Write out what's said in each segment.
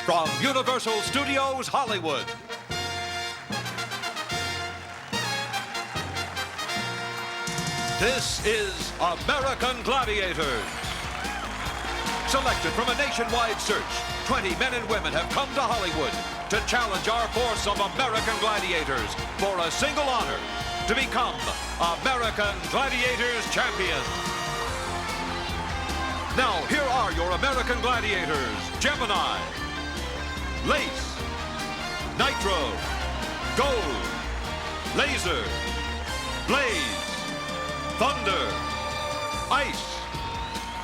From Universal Studios, Hollywood. This is American Gladiators. Selected from a nationwide search, 20 men and women have come to Hollywood to challenge our force of American Gladiators for a single honor, to become American Gladiators champions. Now, here are your American Gladiators: Gemini, Lace, Nitro, Gold, Laser, Blaze, Thunder, Ice,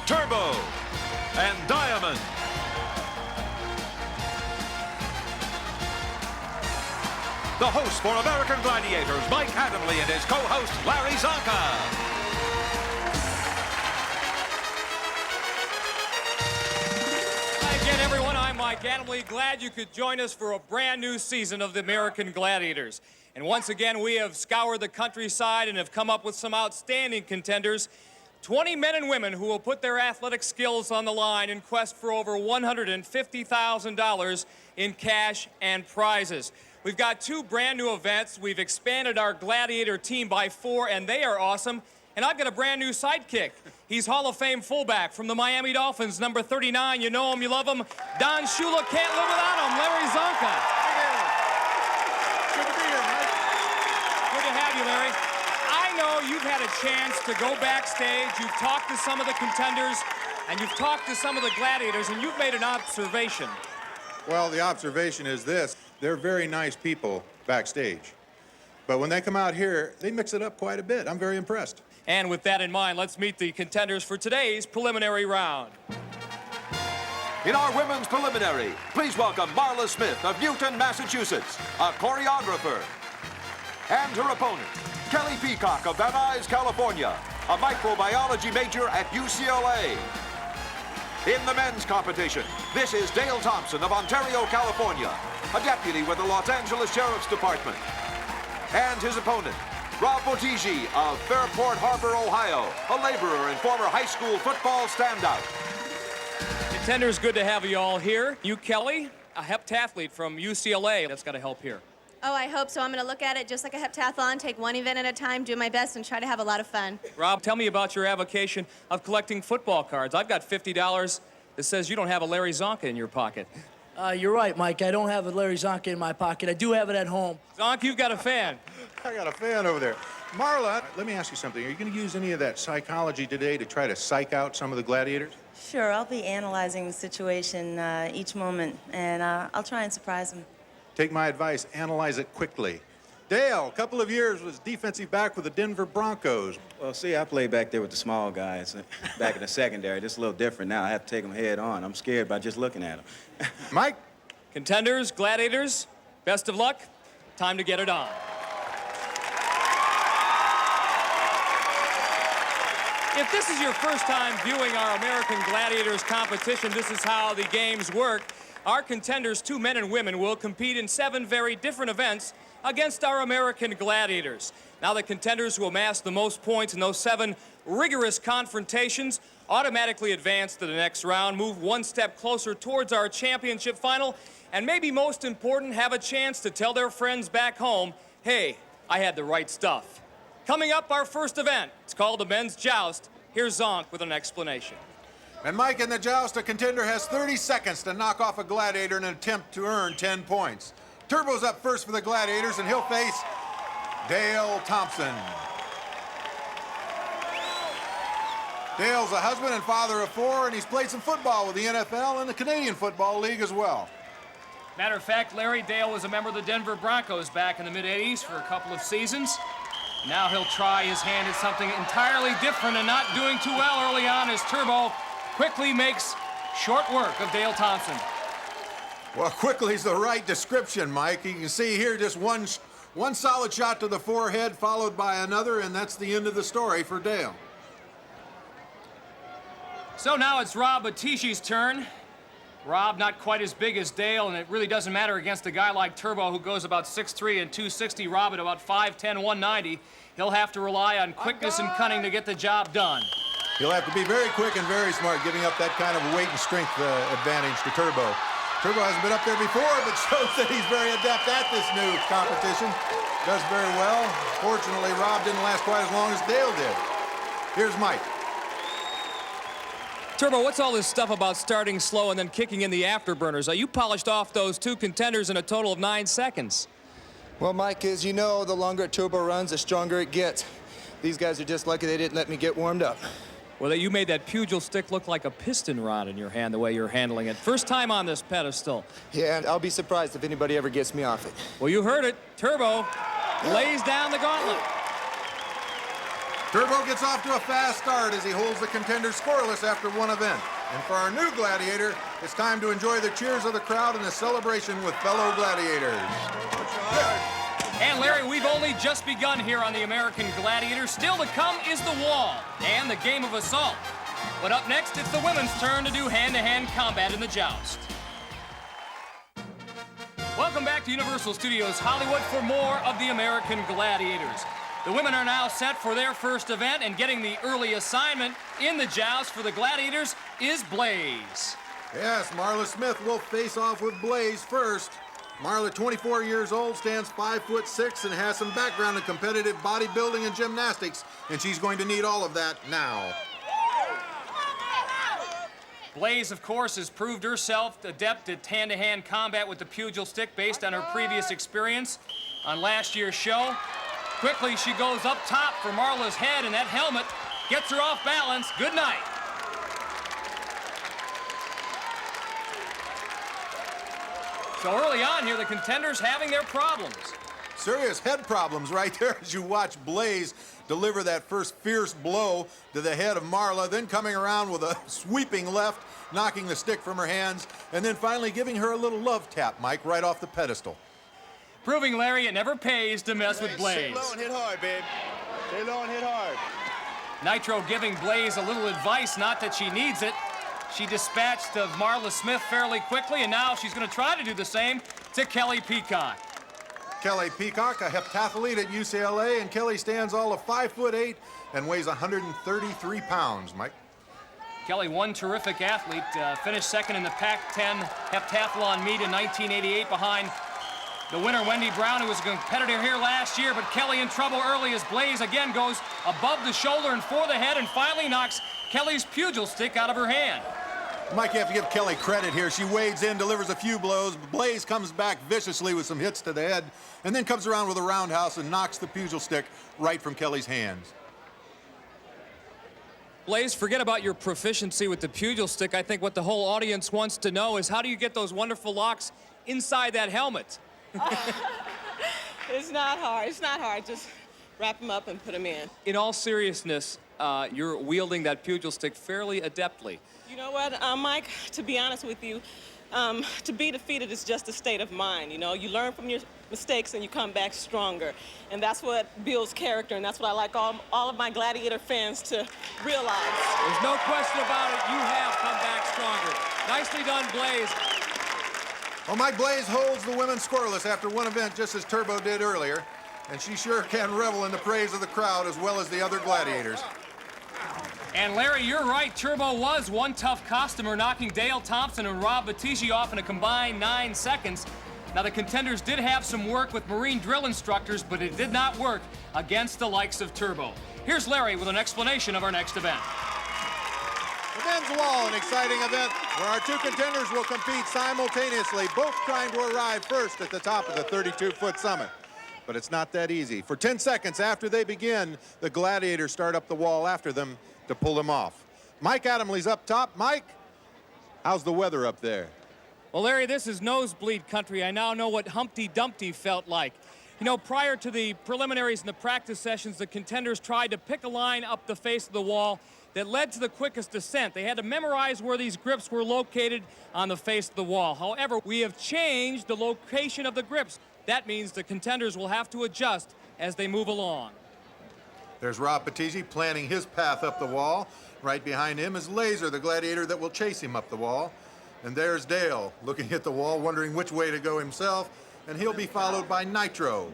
Turbo, and Diamond. The host for American Gladiators, Mike Adamle, and his co-host, Larry Zonka. Everyone, I'm Mike Adamle. Glad you could join us for a brand new season of the American Gladiators. And once again, we have scoured the countryside and have come up with some outstanding contenders. 20 men and women who will put their athletic skills on the line in quest for over $150,000 in cash and prizes. We've got two brand new events. We've expanded our Gladiator team by 4, and they are awesome. And I've got a brand new sidekick. He's Hall of Fame fullback from the Miami Dolphins, number 39. You know him, you love him. Don Shula can't live without him. Larry Zonka. Good to be here, Mike. Good to have you, Larry. I know you've had a chance to go backstage. You've talked to some of the contenders, and you've talked to some of the Gladiators, and you've made an observation. Well, the observation is this. They're very nice people backstage. But when they come out here, they mix it up quite a bit. I'm very impressed. And with that in mind, let's meet the contenders for today's preliminary round. In our women's preliminary, please welcome Marla Smith of Newton, Massachusetts, a choreographer. And her opponent, Kelley Peacock of Van Nuys, California, a microbiology major at UCLA. In the men's competition, this is Dale Thompson of Ontario, California, a deputy with the Los Angeles Sheriff's Department. And his opponent, Bottiggi of Fairport Harbor, Ohio, a laborer and former high school football standout. Contenders, good to have you all here. You, Kelley, a heptathlete from UCLA. That's got to help here. Oh, I hope so. I'm going to look at it just like a heptathlon, take one event at a time, do my best, and try to have a lot of fun. Rob, tell me about your avocation of collecting football cards. I've got $50 that says you don't have a Larry Zonka in your pocket. You're right, Mike. I don't have a Larry Zonka in my pocket. I do have it at home. Zonka, you've got a fan. I got a fan over there. Marla, let me ask you something. Are you going to use any of that psychology today to try to psych out some of the gladiators? Sure, I'll be analyzing the situation each moment, and I'll try and surprise them. Take my advice, analyze it quickly. Dale, a couple of years was defensive back with the Denver Broncos. Well, see, I played back there with the small guys back in the secondary. This is a little different now. I have to take them head on. I'm scared by just looking at them. Mike? Contenders, Gladiators, best of luck. Time to get it on. If this is your first time viewing our American Gladiators competition, this is how the games work. Our contenders, 2 men and women, will compete in 7 very different events against our American Gladiators. Now, the contenders who amass the most points in those 7 rigorous confrontations automatically advance to the next round, move one step closer towards our championship final, and maybe most important, have a chance to tell their friends back home, hey, I had the right stuff. Coming up, our first event. It's called the men's Joust. Here's Zonk with an explanation. And Mike, in the Joust, a contender has 30 seconds to knock off a gladiator in an attempt to earn 10 points. Turbo's up first for the Gladiators, and he'll face Dale Thompson. Dale's a husband and father of 4, and he's played some football with the NFL and the Canadian Football League as well. Matter of fact, Larry, Dale was a member of the Denver Broncos back in the mid-'80s for a couple of seasons. Now he'll try his hand at something entirely different, and not doing too well early on as Turbo quickly makes short work of Dale Thompson. Well, quickly is the right description, Mike. You can see here just one solid shot to the forehead followed by another, and that's the end of the story for Dale. So now it's Rob Bottiggi's turn. Rob not quite as big as Dale, and it really doesn't matter against a guy like Turbo who goes about 6'3" and 260. Rob at about 5'10", 190. He'll have to rely on quickness and cunning to get the job done. He'll have to be very quick and very smart, giving up that kind of weight and strength advantage to Turbo. Turbo hasn't been up there before, but shows that he's very adept at this new competition. Does very well. Fortunately, Rob didn't last quite as long as Dale did. Here's Mike. Turbo, what's all this stuff about starting slow and then kicking in the afterburners? You polished off those two contenders in a total of 9 seconds. Well, Mike, as you know, the longer Turbo runs, the stronger it gets. These guys are just lucky they didn't let me get warmed up. Well, you made that pugil stick look like a piston rod in your hand, the way you're handling it. First time on this pedestal. Yeah, and I'll be surprised if anybody ever gets me off it. Well, you heard it. Turbo lays down the gauntlet. Turbo gets off to a fast start as he holds the contenders scoreless after one event. And for our new gladiator, it's time to enjoy the cheers of the crowd and the celebration with fellow gladiators. And Larry, we've only just begun here on the American Gladiator. Still to come is the wall and the game of assault. But up next, it's the women's turn to do hand-to-hand combat in the joust. Welcome back to Universal Studios Hollywood for more of the American Gladiators. The women are now set for their first event, and getting the early assignment in the joust for the Gladiators is Blaze. Yes, Marla Smith will face off with Blaze first. Marla, 24 years old, stands 5'6" and has some background in competitive bodybuilding and gymnastics, and she's going to need all of that now. Blaze, of course, has proved herself adept at hand-to-hand combat with the pugil stick based on her previous experience on last year's show. Quickly, she goes up top for Marla's head, and that helmet gets her off balance. Good night. So early on here, the contenders having their problems. Serious head problems right there as you watch Blaze deliver that first fierce blow to the head of Marla, then coming around with a sweeping left, knocking the stick from her hands, and then finally giving her a little love tap, Mike, right off the pedestal. Proving, Larry, it never pays to mess with Blaze. Stay low and hit hard, babe. Stay low and hit hard. Nitro giving Blaze a little advice, not that she needs it. She dispatched of Marla Smith fairly quickly, and now she's going to try to do the same to Kelley Peacock. Kelley Peacock, a heptathlete at UCLA, and Kelley stands all of 5'8" and weighs 133 pounds, Mike. Kelley, one terrific athlete, finished second in the Pac-10 heptathlon meet in 1988 behind the winner, Wendy Brown, who was a competitor here last year, but Kelley in trouble early as Blaze again goes above the shoulder and for the head and finally knocks Kelley's pugil stick out of her hand. Mike, you have to give Kelley credit here. She wades in, delivers a few blows. Blaze comes back viciously with some hits to the head, and then comes around with a roundhouse and knocks the pugil stick right from Kelley's hands. Blaze, forget about your proficiency with the pugil stick. I think what the whole audience wants to know is how do you get those wonderful locks inside that helmet? It's not hard. It's not hard. Just wrap them up and put them in. In all seriousness, you're wielding that pugil stick fairly adeptly. You know what, Mike, to be honest with you, to be defeated is just a state of mind, you know? You learn from your mistakes and you come back stronger. And that's what builds character, and that's what I like all of my Gladiator fans to realize. There's no question about it. You have come back stronger. Nicely done, Blaze. Well, Mike, Blaze holds the women scoreless after one event, just as Turbo did earlier. And she sure can revel in the praise of the crowd as well as the other gladiators. And Larry, you're right. Turbo was one tough customer, knocking Dale Thompson and Bottiggi off in a combined 9 seconds. Now, the contenders did have some work with Marine drill instructors, but it did not work against the likes of Turbo. Here's Larry with an explanation of our next event. The men's wall, an exciting event where our two contenders will compete simultaneously, both trying to arrive first at the top of the 32-foot summit. But it's not that easy. For 10 seconds after they begin, the gladiators start up the wall after them to pull them off. Mike Adamley's up top. Mike, how's the weather up there? Well, Larry, this is nosebleed country. I now know what Humpty Dumpty felt like. You know, prior to the preliminaries and the practice sessions, the contenders tried to pick a line up the face of the wall that led to the quickest descent. They had to memorize where these grips were located on the face of the wall. However, we have changed the location of the grips. That means the contenders will have to adjust as they move along. There's Rob Bottiggi planning his path up the wall. Right behind him is Laser, the gladiator that will chase him up the wall. And there's Dale, looking at the wall, wondering which way to go himself, and he'll be followed by Nitro.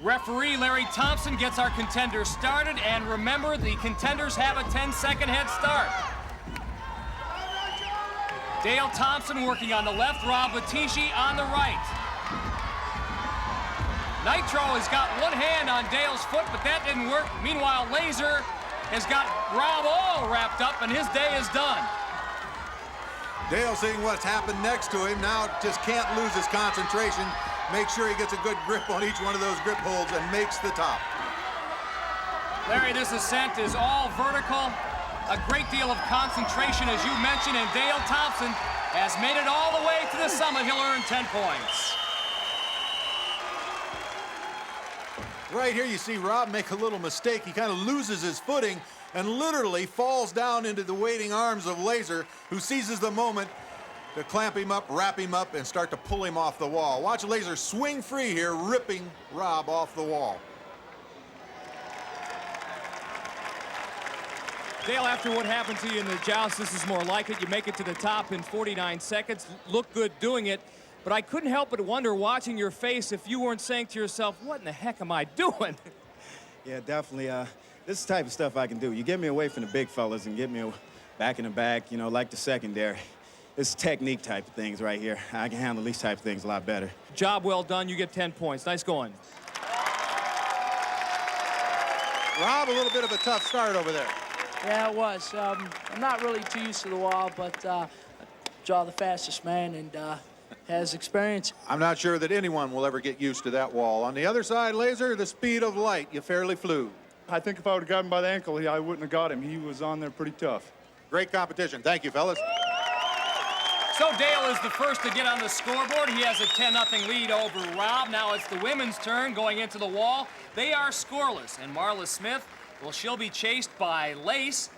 Referee Larry Thompson gets our contenders started, and remember, the contenders have a 10-second head start. Dale Thompson working on the left, Bottiggi on the right. Nitro has got one hand on Dale's foot, but that didn't work. Meanwhile, Laser has got Rob all wrapped up, and his day is done. Dale seeing what's happened next to him, now just can't lose his concentration. Make sure he gets a good grip on each one of those grip holds and makes the top. Larry, this ascent is all vertical. A great deal of concentration, as you mentioned, and Dale Thompson has made it all the way to the summit. He'll earn 10 points. Right here you see Rob make a little mistake. He kind of loses his footing and literally falls down into the waiting arms of Laser, who seizes the moment to clamp him up, wrap him up, and start to pull him off the wall. Watch Laser swing free here, ripping Rob off the wall. Dale, after what happened to you in the Joust, this is more like it. You make it to the top in 49 seconds. Look good doing it. But I couldn't help but wonder, watching your face, if you weren't saying to yourself, what in the heck am I doing? Yeah, definitely. This is the type of stuff I can do. You get me away from the big fellas and get me back in the back, you know, like the secondary. It's technique type of things right here. I can handle these type of things a lot better. Job well done. You get 10 points. Nice going. Rob, a little bit of a tough start over there. Yeah, it was. I'm not really too used to the wall, but draw the fastest man and has experience. I'm not sure that anyone will ever get used to that wall. On the other side, Laser, the speed of light, you fairly flew. I think if I would have got him by the ankle, I wouldn't have got him. He was on there pretty tough. Great competition. Thank you, fellas. So Dale is the first to get on the scoreboard. He has a 10-0 lead over Rob. Now it's the women's turn going into the wall. They are scoreless, and Marla Smith, well, she'll be chased by Lace.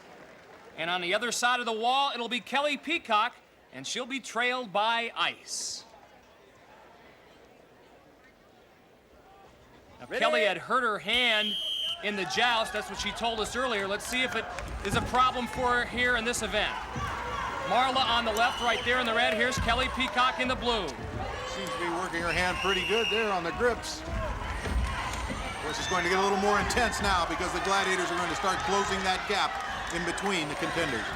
And on the other side of the wall, it'll be Kelley Peacock, and she'll be trailed by Ice. Now, Kelley had hurt her hand in the Joust. That's what she told us earlier. Let's see if it is a problem for her here in this event. Marla on the left, right there in the red. Here's Kelley Peacock in the blue. Seems to be working her hand pretty good there on the grips. This is going to get a little more intense now because the Gladiators are going to start closing that gap in between the contenders.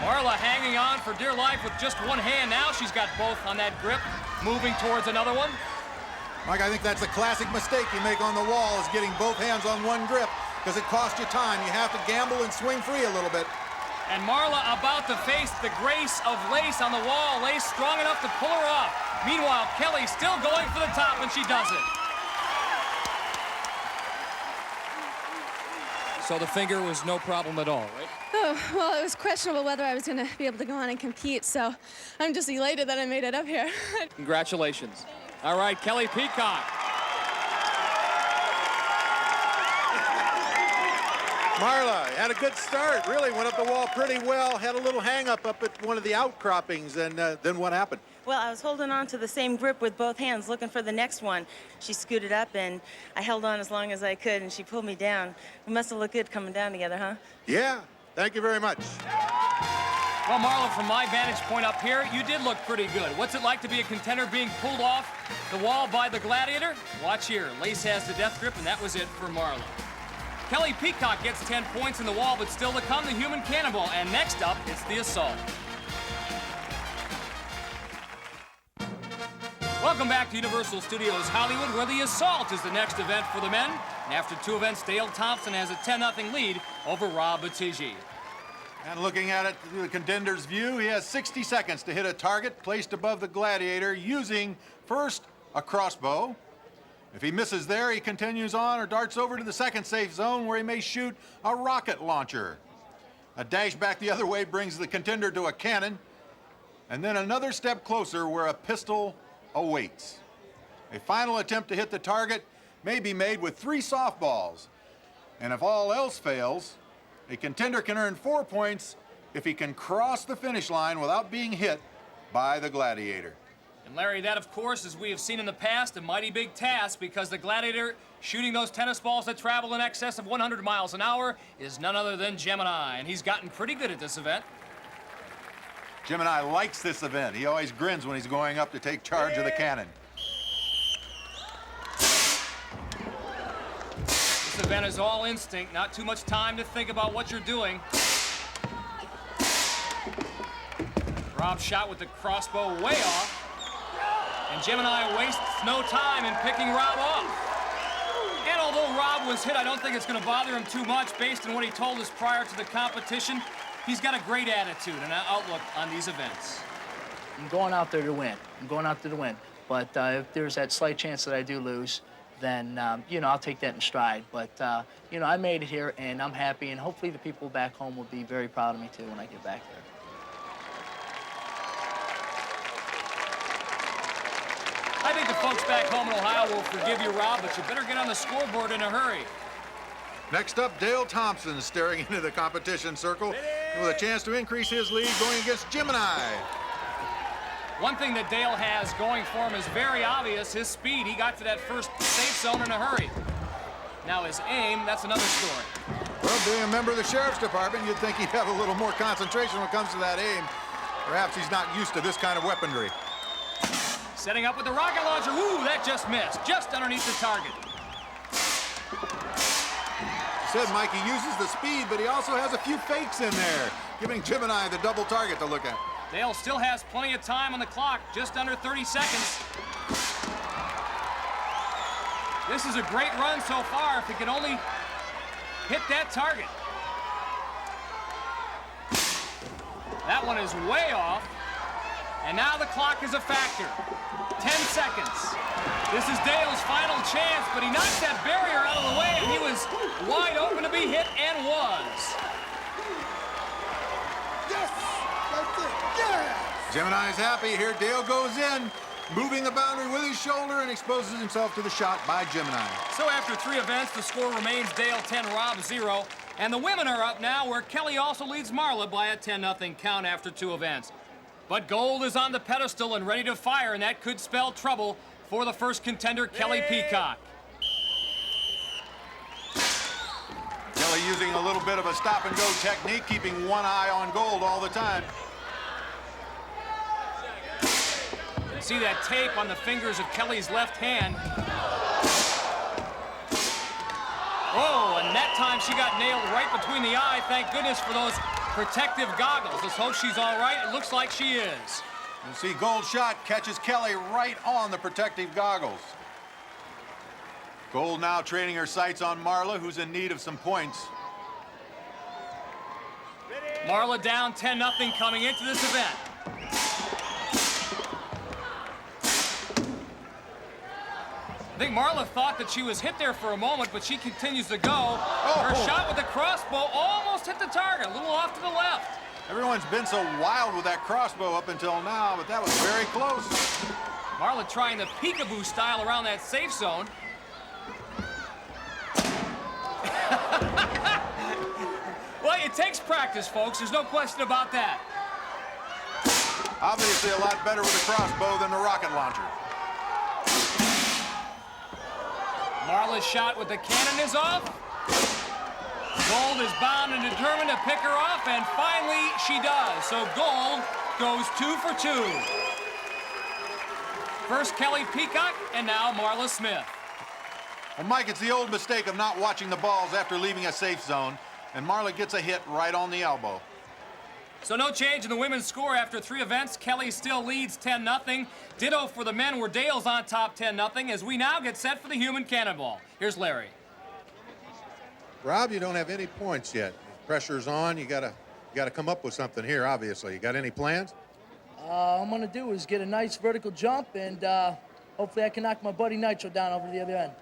Marla hanging on for dear life with just one hand now. She's got both on that grip, moving towards another one. Mike, I think that's a classic mistake you make on the wall, is getting both hands on one grip, because it costs you time. You have to gamble and swing free a little bit. And Marla about to face the grace of Lace on the wall. Lace strong enough to pull her off. Meanwhile, Kelley still going for the top, and she does it. So the finger was no problem at all, right? Oh, well, it was questionable whether I was going to be able to go on and compete, so I'm just elated that I made it up here. Congratulations. All right, Kelley Peacock. Marla had a good start, really went up the wall pretty well, had a little hang-up up at one of the outcroppings, and then what happened? Well, I was holding on to the same grip with both hands, looking for the next one. She scooted up, and I held on as long as I could, and she pulled me down. We must have looked good coming down together, huh? Yeah, thank you very much. Well, Marla, from my vantage point up here, you did look pretty good. What's it like to be a contender being pulled off the wall by the Gladiator? Watch here. Lace has the death grip, and that was it for Marla. Kelley Peacock gets 10 points in the wall, but still to come, the human cannonball. And next up, it's the assault. Welcome back to Universal Studios Hollywood, where the assault is the next event for the men. And after two events, Dale Thompson has a 10-0 lead over Rob Bottiggi. And looking at it through the contender's view, he has 60 seconds to hit a target placed above the Gladiator using first a crossbow. If he misses there, he continues on or darts over to the second safe zone where he may shoot a rocket launcher. A dash back the other way brings the contender to a cannon, and then another step closer where a pistol awaits. A final attempt to hit the target may be made with 3 softballs, and if all else fails, a contender can earn 4 points if he can cross the finish line without being hit by the Gladiator. And Larry, that, of course, as we have seen in the past, a mighty big task, because the Gladiator shooting those tennis balls that travel in excess of 100 miles an hour is none other than Gemini, and he's gotten pretty good at this event. Gemini likes this event. He always grins when he's going up to take charge of the cannon. This event is all instinct, not too much time to think about what you're doing. Rob's shot with the crossbow way off. And Gemini wastes no time in picking Rob off. And although Rob was hit, I don't think it's going to bother him too much based on what he told us prior to the competition. He's got a great attitude and an outlook on these events. I'm going out there to win. I'm going out there to win. But if there's that slight chance that I do lose, then, you know, I'll take that in stride. But, you know, I made it here, and I'm happy, and hopefully the people back home will be very proud of me, too, when I get back there. I think the folks back home in Ohio will forgive you, Rob, but you better get on the scoreboard in a hurry. Next up, Dale Thompson staring into the competition circle with a chance to increase his lead going against Gemini. One thing that Dale has going for him is very obvious, his speed. He got to that first safe zone in a hurry. Now his aim, that's another story. Well, being a member of the Sheriff's Department, you'd think he'd have a little more concentration when it comes to that aim. Perhaps he's not used to this kind of weaponry. Setting up with the rocket launcher. Ooh, that just missed, just underneath the target. You said Mike, he uses the speed, but he also has a few fakes in there, giving Gemini the double target to look at. Dale still has plenty of time on the clock, just under 30 seconds. This is a great run so far if he can only hit that target. That one is way off, and now the clock is a factor. 10 seconds. This is Dale's final chance, but he knocked that barrier out of the way, and he was wide open to be hit, and was. Gemini's happy here. Dale goes in, moving the boundary with his shoulder and exposes himself to the shot by Gemini. So after 3 events, the score remains Dale 10, Rob 0. And the women are up now, where Kelley also leads Marla by a 10-0 count after 2 events. But gold is on the pedestal and ready to fire, and that could spell trouble for the first contender, Kelley Peacock. Kelley using a little bit of a stop-and-go technique, keeping one eye on gold all the time. See that tape on the fingers of Kelley's left hand. Oh, and that time she got nailed right between the eye. Thank goodness for those protective goggles. Let's hope she's all right. It looks like she is. You see Gold's shot catches Kelley right on the protective goggles. Gold now training her sights on Marla, who's in need of some points. Marla down 10-0 coming into this event. I think Marla thought that she was hit there for a moment, but she continues to go. Her shot with the crossbow almost hit the target, a little off to the left. Everyone's been so wild with that crossbow up until now, but that was very close. Marla trying the peekaboo style around that safe zone. Well, it takes practice, folks. There's no question about that. Obviously a lot better with the crossbow than the rocket launcher. Marla's shot with the cannon is off. Gold is bound and determined to pick her off, and finally she does. So Gold goes 2 for 2. First Kelley Peacock, and now Marla Smith. Well, Mike, it's the old mistake of not watching the balls after leaving a safe zone, and Marla gets a hit right on the elbow. So no change in the women's score after 3 events. Kelley still leads 10-0. Ditto for the men, where Dale's on top 10-0, as we now get set for the human cannonball. Here's Larry. Rob, you don't have any points yet. Pressure's on. You gotta come up with something here, obviously. You got any plans? All I'm gonna do is get a nice vertical jump, and hopefully I can knock my buddy Nitro down over to the other end.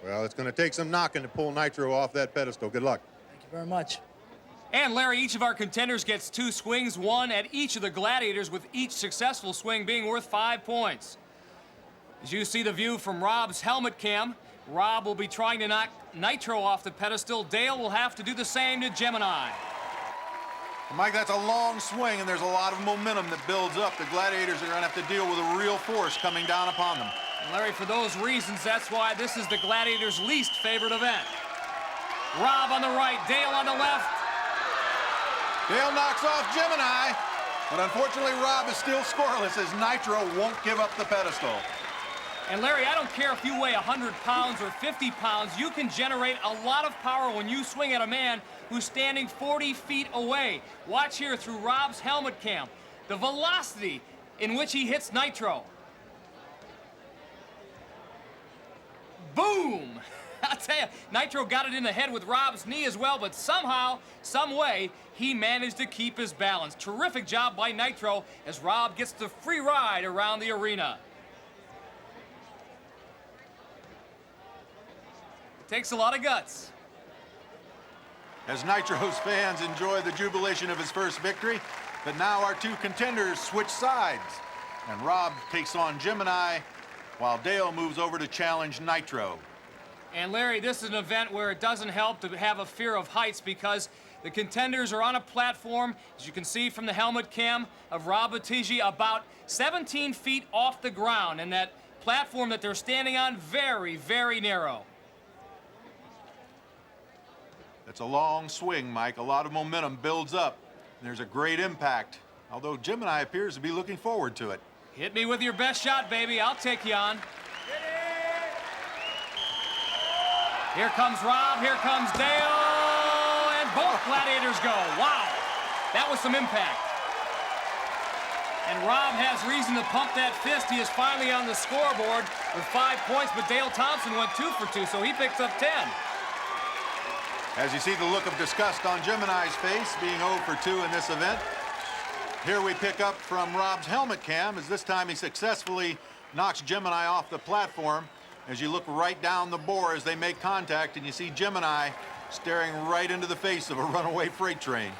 Well, it's gonna take some knocking to pull Nitro off that pedestal. Good luck. Thank you very much. And Larry, each of our contenders gets 2 swings, 1 at each of the Gladiators, with each successful swing being worth 5 points. As you see the view from Rob's helmet cam, Rob will be trying to knock Nitro off the pedestal. Dale will have to do the same to Gemini. Well, Mike, that's a long swing, and there's a lot of momentum that builds up. The Gladiators are gonna have to deal with a real force coming down upon them. And Larry, for those reasons, that's why this is the Gladiators' least favorite event. Rob on the right, Dale on the left. Dale knocks off Gemini, but unfortunately Rob is still scoreless as Nitro won't give up the pedestal. And Larry, I don't care if you weigh 100 pounds or 50 pounds, you can generate a lot of power when you swing at a man who's standing 40 feet away. Watch here through Rob's helmet cam. the velocity in which he hits Nitro. Boom! I'll tell you, Nitro got it in the head with Rob's knee as well, but somehow, some way, he managed to keep his balance. Terrific job by Nitro as Rob gets the free ride around the arena. It takes a lot of guts. As Nitro's fans enjoy the jubilation of his first victory, but now our two contenders switch sides, and Rob takes on Gemini, while Dale moves over to challenge Nitro. And Larry, this is an event where it doesn't help to have a fear of heights because the contenders are on a platform, as you can see from the helmet cam of Rob Bottiggi, about 17 feet off the ground, and that platform that they're standing on, very, very narrow. It's a long swing, Mike. A lot of momentum builds up. There's a great impact, although Gemini appears to be looking forward to it. Hit me with your best shot, baby. I'll take you on. Here comes Rob, here comes Dale, and both Gladiators go. Wow, that was some impact. And Rob has reason to pump that fist. He is finally on the scoreboard with 5 points, but Dale Thompson went 2 for 2, so he picks up 10. As you see the look of disgust on Gemini's face, being 0 for 2 in this event. Here we pick up from Rob's helmet cam, as this time he successfully knocks Gemini off the platform. As you look right down the bore as they make contact, and you see Gemini staring right into the face of a runaway freight train.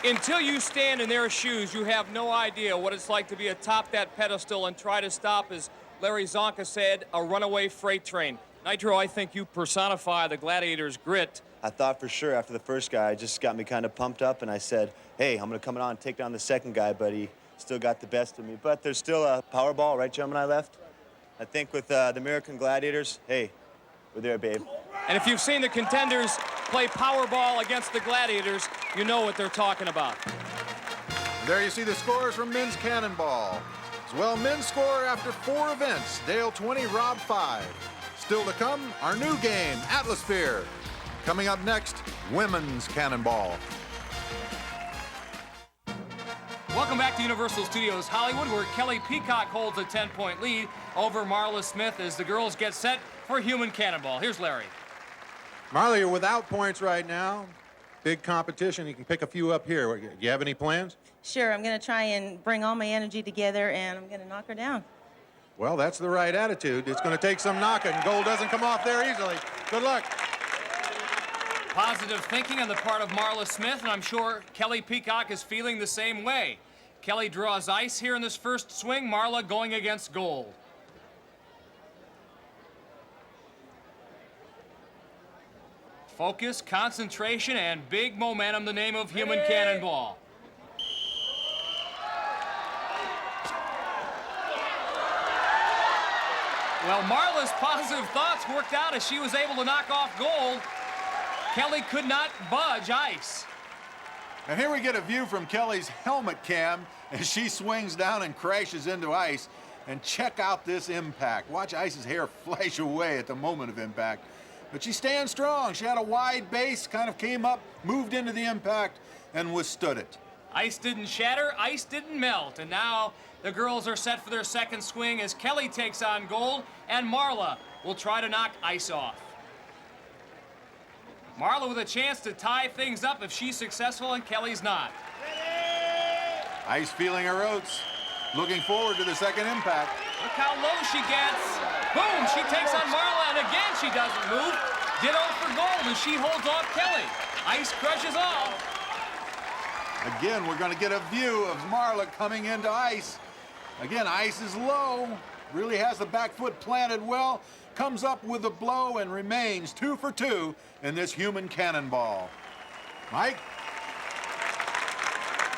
Until you stand in their shoes, you have no idea what it's like to be atop that pedestal and try to stop, as Larry Zonka said, a runaway freight train. Nitro, I think you personify the Gladiators' grit. I thought for sure after the first guy, it just got me kind of pumped up, and I said, hey, I'm going to come on and take down the second guy, but he still got the best of me. But there's still a Powerball, right, Gemini, left? I think with the American Gladiators, hey, we're there, babe. And if you've seen the Contenders play Powerball against the Gladiators, you know what they're talking about. There you see the scores from men's Cannonball. As well, men's score after 4 events. Dale 20, Rob 5. Still to come, our new game, Atmosphere. Coming up next, women's Cannonball. Welcome back to Universal Studios Hollywood, where Kelley Peacock holds a 10-point lead over Marla Smith as the girls get set for human Cannonball. Here's Larry. Marla, you're without points right now. Big competition. You can pick a few up here. Do you have any plans? Sure, I'm going to try and bring all my energy together, and I'm going to knock her down. Well, that's the right attitude. It's going to take some knocking. Gold doesn't come off there easily. Good luck. Positive thinking on the part of Marla Smith, and I'm sure Kelley Peacock is feeling the same way. Kelley draws ice here in this first swing. Marla going against gold. Focus, concentration, and big momentum, the name of human Cannonball. Well, Marla's positive thoughts worked out as she was able to knock off gold. Kelley could not budge ice. And here we get a view from Kelley's helmet cam as she swings down and crashes into ice. And check out this impact. Watch Ice's hair flash away at the moment of impact. But she stands strong. She had a wide base, kind of came up, moved into the impact, and withstood it. Ice didn't shatter, ice didn't melt. And now the girls are set for their second swing as Kelley takes on gold, and Marla will try to knock ice off. Marla with a chance to tie things up if she's successful and Kelley's not. Ice feeling her oats, looking forward to the second impact. Look how low she gets. Boom, she takes on Marla, and again she doesn't move. Ditto for gold as she holds off Kelley. Ice crushes all. Again, we're going to get a view of Marla coming into ice. Again, ice is low, really has the back foot planted well, comes up with a blow and remains 2 for 2 in this human Cannonball. Mike?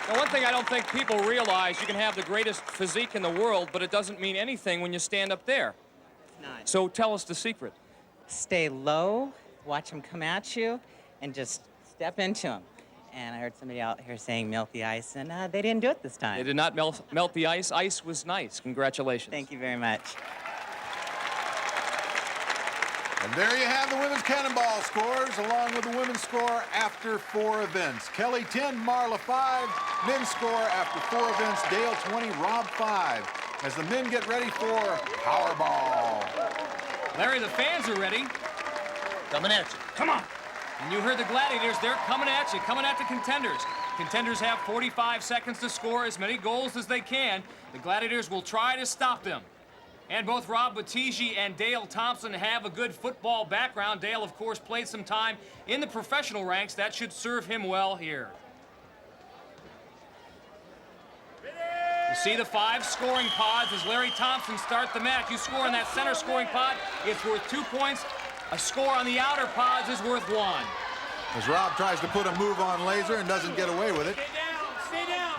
Now, one thing I don't think people realize, you can have the greatest physique in the world, but it doesn't mean anything when you stand up there. Not. So tell us the secret. Stay low, watch them come at you, and just step into them. And I heard somebody out here saying melt the ice, and they didn't do it this time. They did not melt the ice. Ice was nice. Congratulations. Thank you very much. And there you have the women's cannonball scores, along with the women's score after 4 events. Kelley 10, Marla 5. Men's score after 4 events, Dale 20, Rob 5. As the men get ready for Powerball. Larry, the fans are ready. Coming at you. Come on. And you heard the Gladiators, they're coming at you, coming at the Contenders. Contenders have 45 seconds to score as many goals as they can. The Gladiators will try to stop them. And both Rob Bottiggi and Dale Thompson have a good football background. Dale, of course, played some time in the professional ranks. That should serve him well here. You see the 5 scoring pods as Larry Thompson starts the match. You score in that center scoring pod, it's worth 2 points. A score on the outer pods is worth 1. As Rob tries to put a move on Laser and doesn't get away with it. Stay down,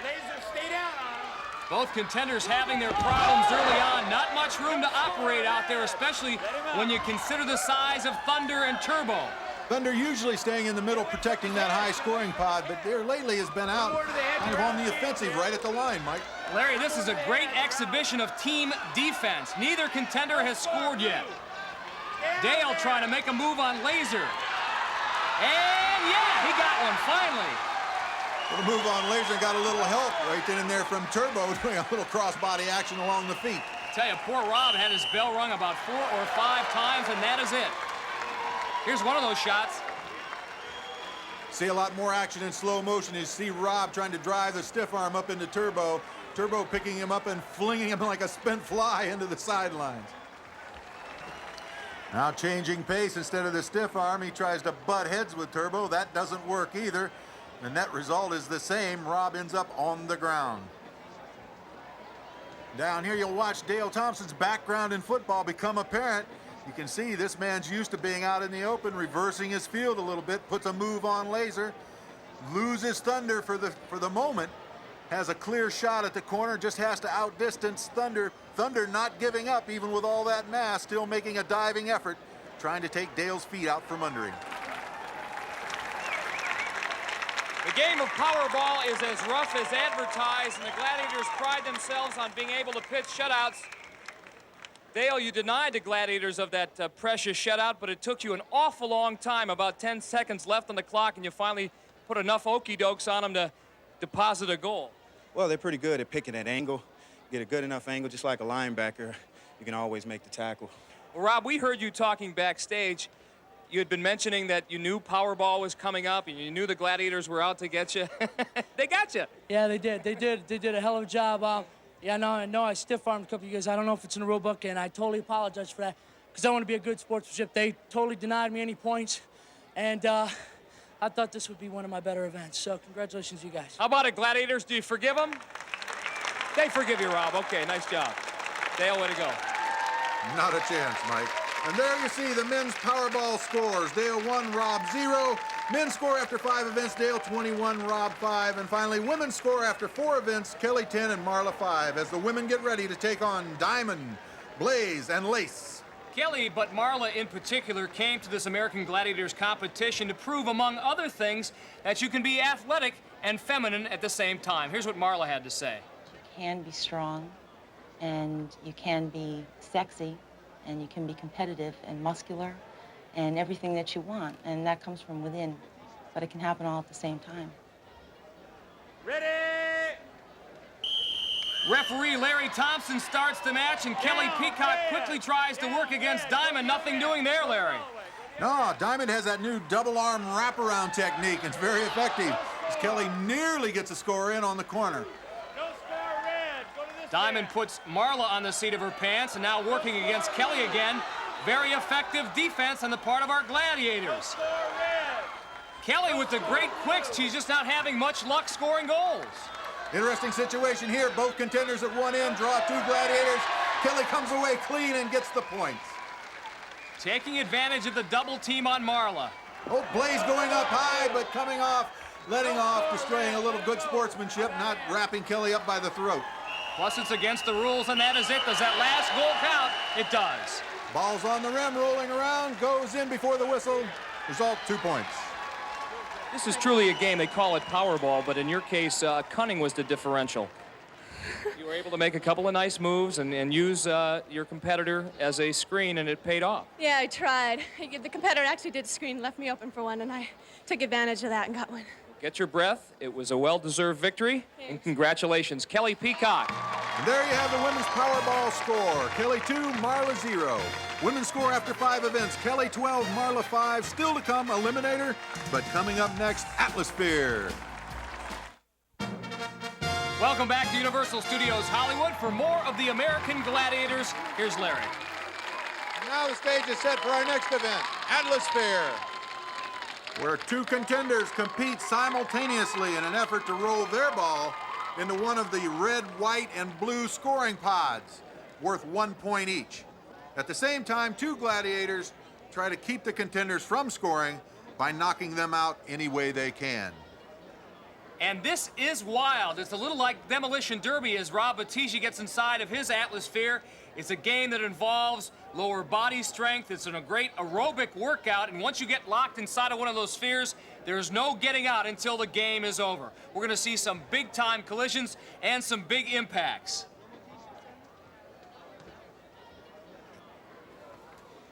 Laser, stay down. Both contenders having their problems early on. Not much room to operate out there, especially when you consider the size of Thunder and Turbo. Thunder usually staying in the middle, protecting that high scoring pod, but there lately has been out kind of on the offensive right at the line, Mike. Larry, this is a great exhibition of team defense. Neither contender has scored yet. Dale trying to make a move on Laser. And yeah, he got one finally. Little move on Laser and got a little help right then and there from Turbo, doing a little crossbody action along the feet. I tell you, poor Rob had his bell rung about 4 or 5 times, and that is it. Here's one of those shots. See a lot more action in slow motion. You see Rob trying to drive the stiff arm up into Turbo. Turbo picking him up and flinging him like a spent fly into the sidelines. Now changing pace, instead of the stiff arm, he tries to butt heads with Turbo. That doesn't work either. The net result is the same. Rob ends up on the ground. Down here, you'll watch Dale Thompson's background in football become apparent. You can see this man's used to being out in the open, reversing his field a little bit, puts a move on Laser, loses Thunder for the moment, has a clear shot at the corner, just has to outdistance Thunder. Thunder not giving up, even with all that mass, still making a diving effort, trying to take Dale's feet out from under him. The game of Powerball is as rough as advertised, and the Gladiators pride themselves on being able to pitch shutouts. Dale, you denied the Gladiators of that precious shutout, but it took you an awful long time, about 10 seconds left on the clock, and you finally put enough okey-dokes on them to deposit a goal. Well, they're pretty good at picking that angle. Get a good enough angle, just like a linebacker, you can always make the tackle. Well, Rob, we heard you talking backstage. You had been mentioning that you knew Powerball was coming up, and you knew the Gladiators were out to get you. They got you. Yeah, they did. They did a hell of a job. Yeah, I know I stiff-armed a couple of guys. I don't know if it's in the rule book, and I totally apologize for that because I want to be a good sportsmanship. They totally denied me any points, and I thought this would be one of my better events. So congratulations, you guys. How about it, Gladiators? Do you forgive them? They forgive you, Rob. Okay, nice job. Dale, way to go. Not a chance, Mike. And there you see the men's Powerball scores. Dale 1, Rob 0. Men's score after 5 events, Dale 21, Rob 5. And finally, women's score after 4 events, Kelley 10 and Marla 5, as the women get ready to take on Diamond, Blaze, and Lace. Kelley, but Marla in particular, came to this American Gladiators competition to prove, among other things, that you can be athletic and feminine at the same time. Here's what Marla had to say. You can be strong, and you can be sexy, and you can be competitive and muscular and everything that you want, and that comes from within, but it can happen all at the same time. Ready! Referee Larry Thompson starts the match, and Kelley Peacock quickly tries to work against Diamond. Nothing doing there, Larry. No, Diamond has that new double arm wraparound technique. It's very effective, as Kelley nearly gets a score in on the corner. Diamond puts Marla on the seat of her pants, and now working against Kelley again. Very effective defense on the part of our Gladiators. Kelley with the great quicks. She's just not having much luck scoring goals. Interesting situation here. Both contenders at one end draw 2 Gladiators. Kelley comes away clean and gets the points. Taking advantage of the double team on Marla. Oh, Blaze going up high, but coming off, letting off, displaying a little good sportsmanship, not wrapping Kelley up by the throat. Plus, it's against the rules, and that is it. Does that last goal count? It does. Ball's on the rim, rolling around, goes in before the whistle. Result, 2 points. This is truly a game. They call it Powerball, but in your case, cunning was the differential. You were able to make a couple of nice moves and use your competitor as a screen, and it paid off. Yeah, I tried. The competitor actually did screen, left me open for one, and I took advantage of that and got one. Get your breath. It was a well-deserved victory, and congratulations, Kelley Peacock. And there you have the women's Powerball score. Kelley 2, Marla 0. Women's score after 5 events, Kelley 12, Marla 5. Still to come, Eliminator. But coming up next, Atmosphere. Welcome back to Universal Studios Hollywood for more of the American Gladiators. Here's Larry. And now the stage is set for our next event, Atmosphere, where 2 contenders compete simultaneously in an effort to roll their ball into one of the red, white, and blue scoring pods, worth 1 point each. At the same time, 2 gladiators try to keep the contenders from scoring by knocking them out any way they can. And this is wild. It's a little like Demolition Derby as Rob Bottiggi gets inside of his Atmosphere. It's a game that involves lower body strength. It's a great aerobic workout, and once you get locked inside of one of those spheres, there's no getting out until the game is over. We're going to see some big-time collisions and some big impacts.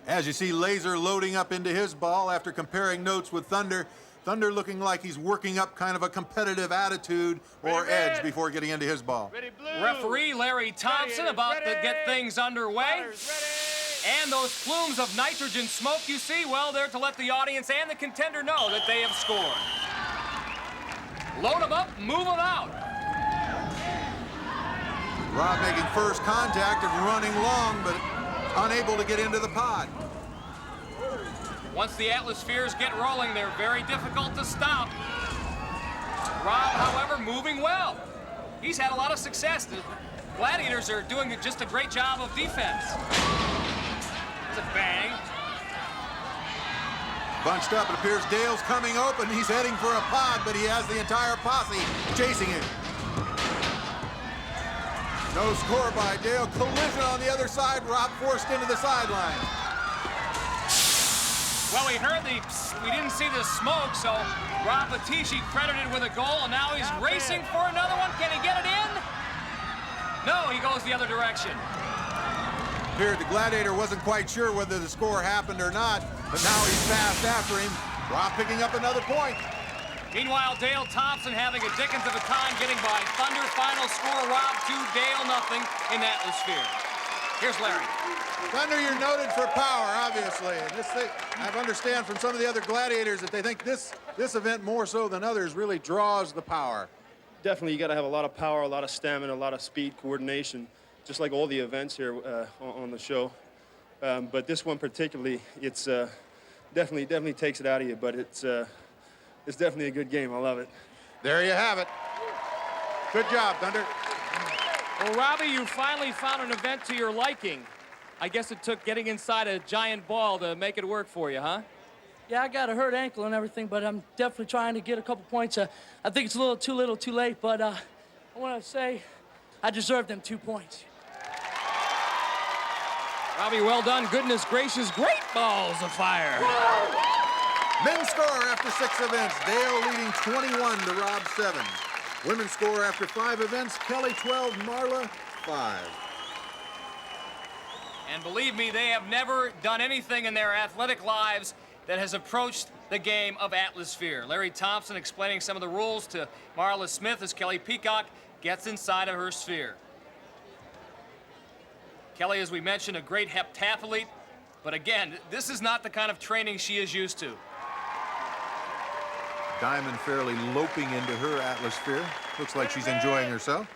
As you see Laser loading up into his ball after comparing notes with Thunder. Thunder looking like he's working up kind of a competitive attitude or edge before getting into his ball. Referee Larry Thompson about to get things underway. And those plumes of nitrogen smoke you see, well, they're to let the audience and the contender know that they have scored. Load them up, move them out. Rob making first contact and running long, but unable to get into the pod. Once the Atmospheres get rolling, they're very difficult to stop. Rob, however, moving well. He's had a lot of success. The Gladiators are doing just a great job of defense. It's a bang. Bunched up, it appears Dale's coming open. He's heading for a pod, but he has the entire posse chasing him. No score by Dale. Collision on the other side. Rob forced into the sideline. Well, we didn't see the smoke, so Rob Bottiggi credited with a goal, and now he's racing for another one. Can he get it in? No, he goes the other direction. Appeared the Gladiator wasn't quite sure whether the score happened or not, but now he's fast after him. Rob picking up another point. Meanwhile, Dale Thompson having a Dickens of a time, getting by Thunder. Final score, Rob 2, Dale 0 in Atmosphere. Here's Larry. Thunder, you're noted for power, obviously. And I understand from some of the other Gladiators that they think this event more so than others really draws the power. Definitely, you got to have a lot of power, a lot of stamina, a lot of speed, coordination, just like all the events here on the show. But this one particularly, it's definitely takes it out of you. But it's definitely a good game. I love it. There you have it. Good job, Thunder. Well, Robbie, you finally found an event to your liking. I guess it took getting inside a giant ball to make it work for you, huh? Yeah, I got a hurt ankle and everything, but I'm definitely trying to get a couple points. I think it's a little too late, but I want to say I deserve them 2 points. Robbie, well done. Goodness gracious, great balls of fire. Men's score after 6 events. Dale leading 21 to Rob 7. Women's score after 5 events. Kelley 12, Marla 5. And believe me, they have never done anything in their athletic lives that has approached the game of Atmosphere. Larry Thompson explaining some of the rules to Marla Smith as Kelley Peacock gets inside of her sphere. Kelley, as we mentioned, a great heptathlete, but again, this is not the kind of training she is used to. Diamond fairly loping into her Atmosphere. Looks like she's enjoying herself.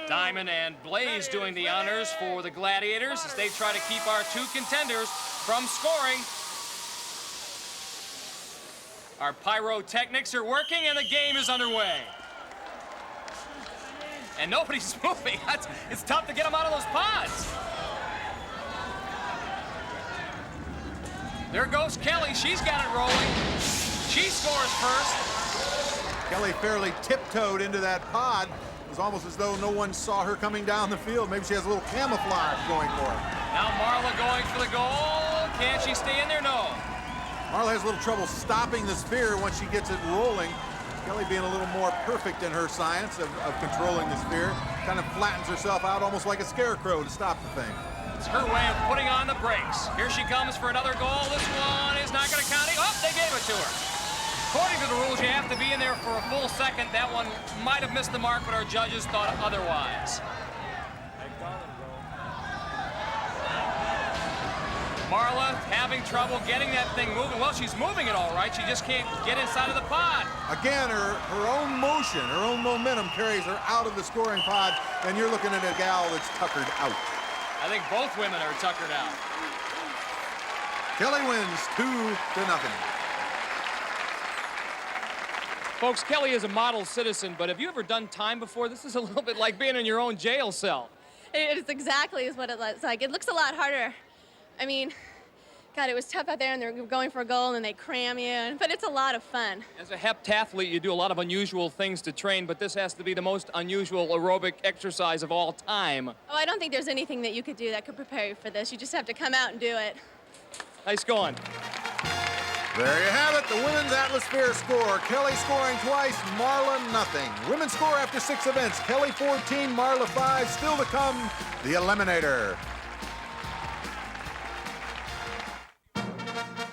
Diamond and Blaze doing the honors for the Gladiators as they try to keep our 2 contenders from scoring. Our pyrotechnics are working and the game is underway. And nobody's moving. It's tough to get them out of those pods. There goes Kelley. She's got it rolling. She scores first. Kelley fairly tiptoed into that pod. It was almost as though no one saw her coming down the field. Maybe she has a little camouflage going for her. Now Marla going for the goal. Can she stay in there? No. Marla has a little trouble stopping the sphere once she gets it rolling. Kelley being a little more perfect in her science of controlling the sphere. Kind of flattens herself out almost like a scarecrow to stop the thing. It's her way of putting on the brakes. Here she comes for another goal. This one is not going to count. Oh, they gave it to her. According to the rules, you have to be in there for a full second. That one might have missed the mark, but our judges thought otherwise. Marla having trouble getting that thing moving. Well, she's moving it all right. She just can't get inside of the pod. Again, her own motion, her own momentum carries her out of the scoring pod, and you're looking at a gal that's tuckered out. I think both women are tuckered out. Kelley wins 2-0. Folks, Kelley is a model citizen, but have you ever done time before? This is a little bit like being in your own jail cell. It is exactly what it looks like. It looks a lot harder. I mean, God, it was tough out there, and they're going for a goal, and they cram you, but it's a lot of fun. As a heptathlete, you do a lot of unusual things to train, but this has to be the most unusual aerobic exercise of all time. Oh, I don't think there's anything that you could do that could prepare you for this. You just have to come out and do it. Nice going. There you have it, the women's atmosphere score. Kelley scoring twice, Marla nothing. Women's score after 6 events. Kelley 14, Marla 5. Still to come, the Eliminator.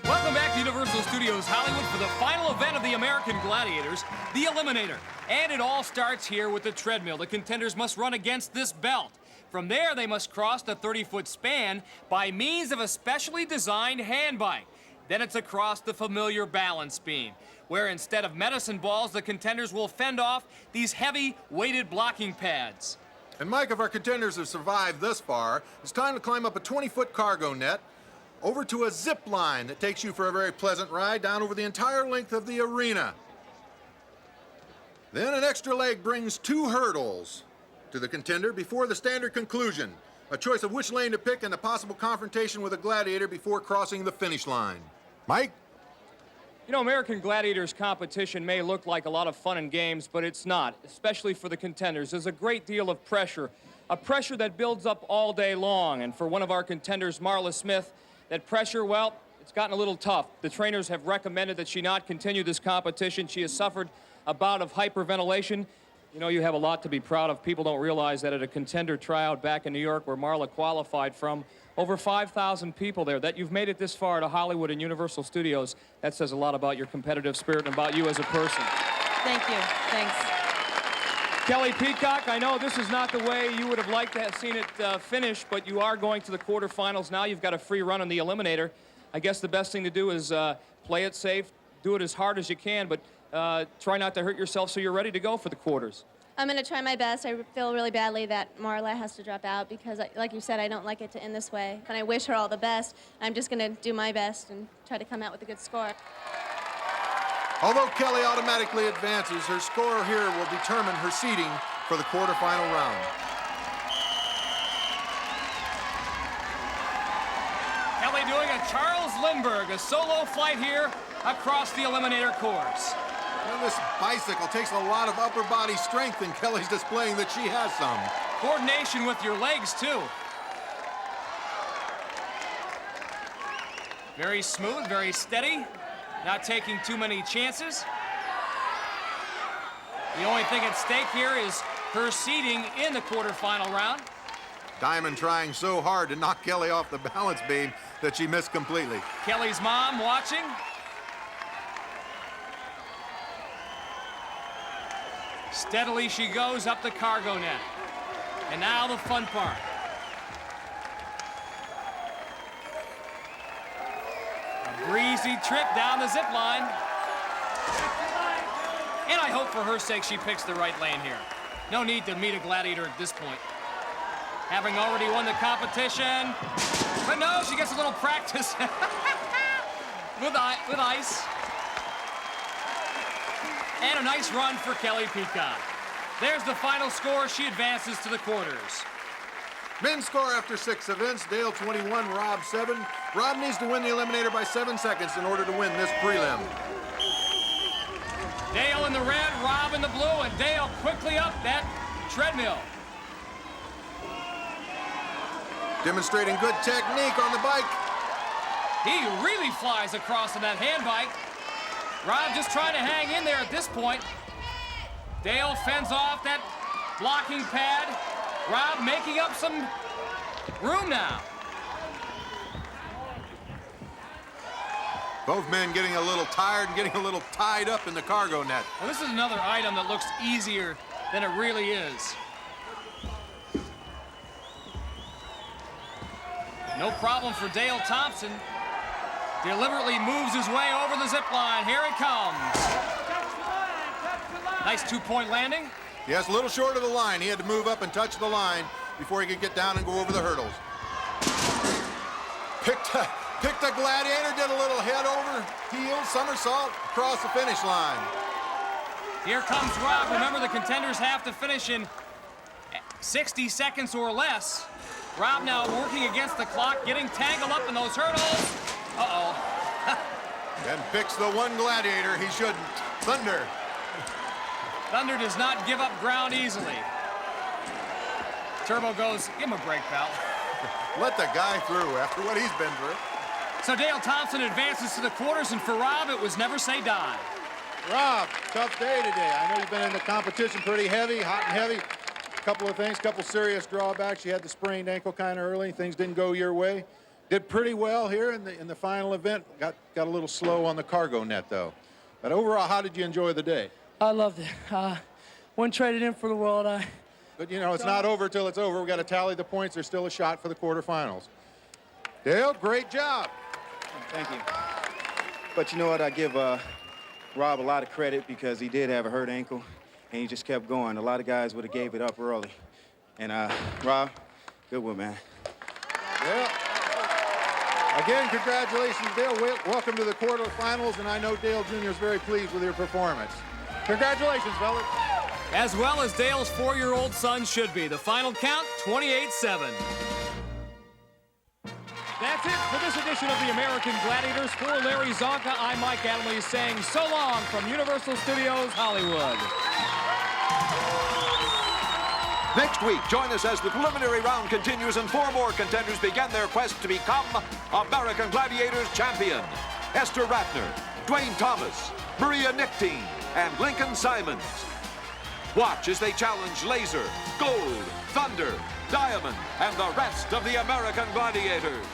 Welcome back to Universal Studios Hollywood for the final event of the American Gladiators, the Eliminator. And it all starts here with the treadmill. The contenders must run against this belt. From there, they must cross the 30-foot span by means of a specially designed hand bike. Then it's across the familiar balance beam, where instead of medicine balls, the contenders will fend off these heavy, weighted blocking pads. And Mike, if our contenders have survived thus far, it's time to climb up a 20-foot cargo net, over to a zip line that takes you for a very pleasant ride down over the entire length of the arena. Then an extra leg brings 2 hurdles to the contender before the standard conclusion, a choice of which lane to pick and a possible confrontation with a gladiator before crossing the finish line. Mike? You know, American Gladiators competition may look like a lot of fun and games, but it's not, especially for the contenders. There's a great deal of pressure, a pressure that builds up all day long. And for one of our contenders, Marla Smith, that pressure, well, it's gotten a little tough. The trainers have recommended that she not continue this competition. She has suffered a bout of hyperventilation. You know, you have a lot to be proud of. People don't realize that at a contender tryout back in New York where Marla qualified from, over 5,000 people there, that you've made it this far to Hollywood and Universal Studios. That says a lot about your competitive spirit and about you as a person. Thank you. Thanks. Kelley Peacock, I know this is not the way you would have liked to have seen it finish, but you are going to the quarterfinals now. You've got a free run on the Eliminator. I guess the best thing to do is play it safe, do it as hard as you can, but try not to hurt yourself so you're ready to go for the quarters. I'm going to try my best. I feel really badly that Marla has to drop out because, like you said, I don't like it to end this way. And I wish her all the best. I'm just going to do my best and try to come out with a good score. Although Kelley automatically advances, her score here will determine her seeding for the quarterfinal round. Kelley doing a Charles Lindbergh, a solo flight here across the Eliminator course. Well, this bicycle takes a lot of upper body strength, and Kelley's displaying that she has some. Coordination with your legs, too. Very smooth, very steady, not taking too many chances. The only thing at stake here is her seeding in the quarterfinal round. Diamond trying so hard to knock Kelley off the balance beam that she missed completely. Kelley's mom watching. Steadily she goes up the cargo net. And now the fun part. A breezy trip down the zip line. And I hope for her sake she picks the right lane here. No need to meet a gladiator at this point. Having already won the competition. But no, she gets a little practice with ice. And a nice run for Kelley Peacock. There's the final score. She advances to the quarters. Men's score after 6 events, Dale 21, Rob 7. Rob needs to win the Eliminator by 7 seconds in order to win this prelim. Dale in the red, Rob in the blue, and Dale quickly up that treadmill. Demonstrating good technique on the bike. He really flies across on that hand bike. Rob just trying to hang in there at this point. Dale fends off that blocking pad. Rob making up some room now. Both men getting a little tired and getting a little tied up in the cargo net. Well, this is another item that looks easier than it really is. No problem for Dale Thompson. Deliberately moves his way over the zip line. Here he comes. Nice two-point landing. Yes, a little short of the line. He had to move up and touch the line before he could get down and go over the hurdles. Picked a Gladiator, did a little head over heel somersault across the finish line. Here comes Rob. Remember, the Contenders have to finish in 60 seconds or less. Rob now working against the clock, getting tangled up in those hurdles. Uh-oh. And picks the one Gladiator he shouldn't. Thunder. Thunder does not give up ground easily. Turbo goes, give him a break, pal. Let the guy through after what he's been through. So Dale Thompson advances to the quarters, and for Rob, it was never say die. Rob, tough day today. I know you've been in the competition pretty heavy, hot and heavy. A couple of things, couple serious drawbacks. You had the sprained ankle kind of early. Things didn't go your way. Did pretty well here in the final event. Got a little slow on the cargo net, though. But overall, how did you enjoy the day? I loved it. Wouldn't trade it in for the world. But, you know, it's not over till it's over. We've got to tally the points. There's still a shot for the quarterfinals. Dale, great job. Thank you. But you know what? I give Rob a lot of credit because he did have a hurt ankle, and he just kept going. A lot of guys would have gave it up early. And, Rob, good one, man. Yeah. Again, congratulations, Dale. Welcome to the quarterfinals, and I know Dale Jr. is very pleased with your performance. Congratulations, fellas. As well as Dale's 4-year-old son should be. The final count, 28-7. That's it for this edition of the American Gladiators. For Larry Zonka, I'm Mike Adamle saying so long from Universal Studios, Hollywood. Next week, join us as the preliminary round continues and 4 more contenders begin their quest to become American Gladiators champion. Esther Ratner, Dwayne Thomas, Maria Nichtine, and Lincoln Simons. Watch as they challenge Laser, Gold, Thunder, Diamond, and the rest of the American Gladiators.